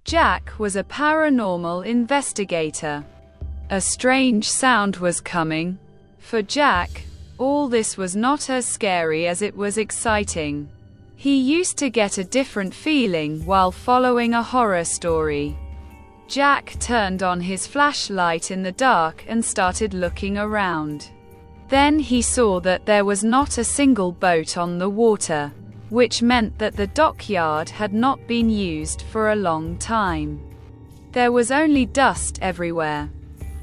Jack was a paranormal investigator. A strange sound was coming. For Jack, all this was not as scary as it was exciting. He used to get a different feeling while following a horror story. Jack turned on his flashlight in the dark and started looking around. Then he saw that there was not a single boat on the water, which meant that the dockyard had not been used for a long time. There was only dust everywhere.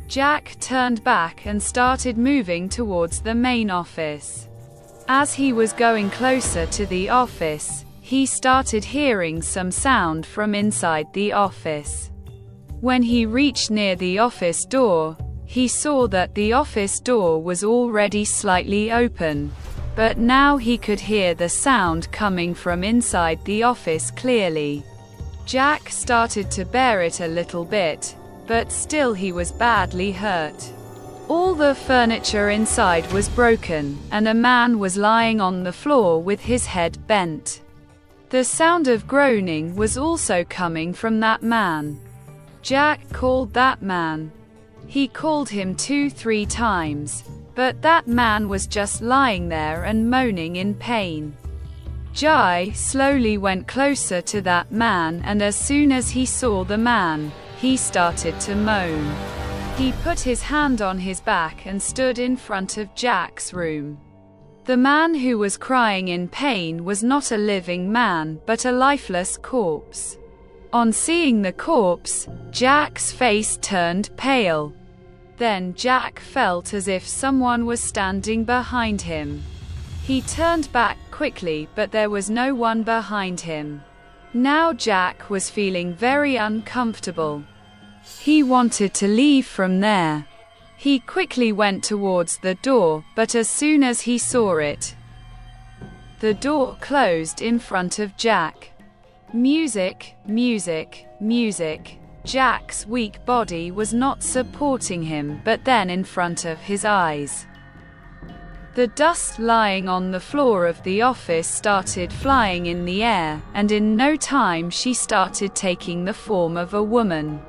Jack turned back and started moving towards the main office. As he was going closer to the office, he started hearing some sound from inside the office. When he reached near the office door, he saw that the office door was already slightly open, but now he could hear the sound coming from inside the office clearly. Jack started to bear it a little bit, but still he was badly hurt. All the furniture inside was broken, and a man was lying on the floor with his head bent. The sound of groaning was also coming from that man. Jack called that man. He called him 2-3 times, but that man was just lying there and moaning in pain. Jai slowly went closer to that man, and as soon as he saw the man, he started to moan. He put his hand on his back and stood in front of Jack's room. The man who was crying in pain was not a living man, but a lifeless corpse. On seeing the corpse, Jack's face turned pale. Then Jack felt as if someone was standing behind him. He turned back quickly, but there was no one behind him. Now Jack was feeling very uncomfortable. He wanted to leave from there. He quickly went towards the door, but as soon as he saw it, the door closed in front of Jack. Music, music, music. Jack's weak body was not supporting him, but then in front of his eyes, the dust lying on the floor of the office started flying in the air, and in no time she started taking the form of a woman.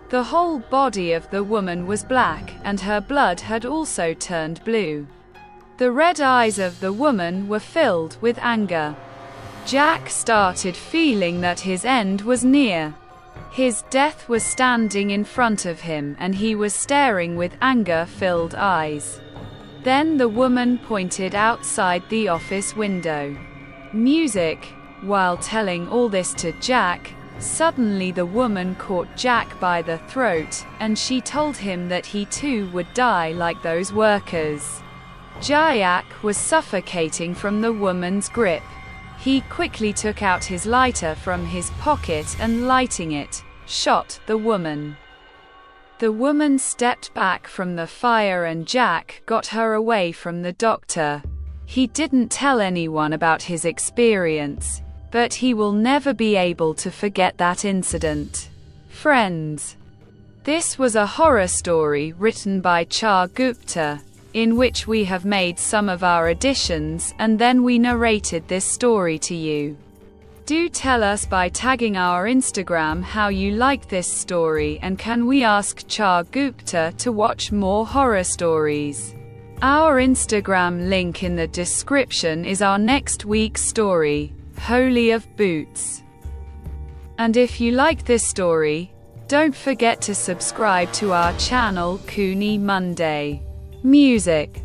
The whole body of the woman was black, and her blood had also turned blue. The red eyes of the woman were filled with anger. Jack started feeling that his end was near. His death was standing in front of him, and he was staring with anger-filled eyes. Then the woman pointed outside the office window. Music. While telling all this to Jack, suddenly the woman caught Jack by the throat, and she told him that he too would die like those workers. Jack was suffocating from the woman's grip. He quickly took out his lighter from his pocket and lighting it, shot the woman. The woman stepped back from the fire and Jack got her away from the doctor. He didn't tell anyone about his experience, but he will never be able to forget that incident. Friends, this was a horror story written by Char Gupta, in which we have made some of our additions, and then we narrated this story to you. Do tell us by tagging our Instagram how you like this story, and can we ask Char Gupta to watch more horror stories? Our Instagram link in the description is our next week's story, Holy of Boots. And if you like this story, don't forget to subscribe to our channel Cooney Monday. Music.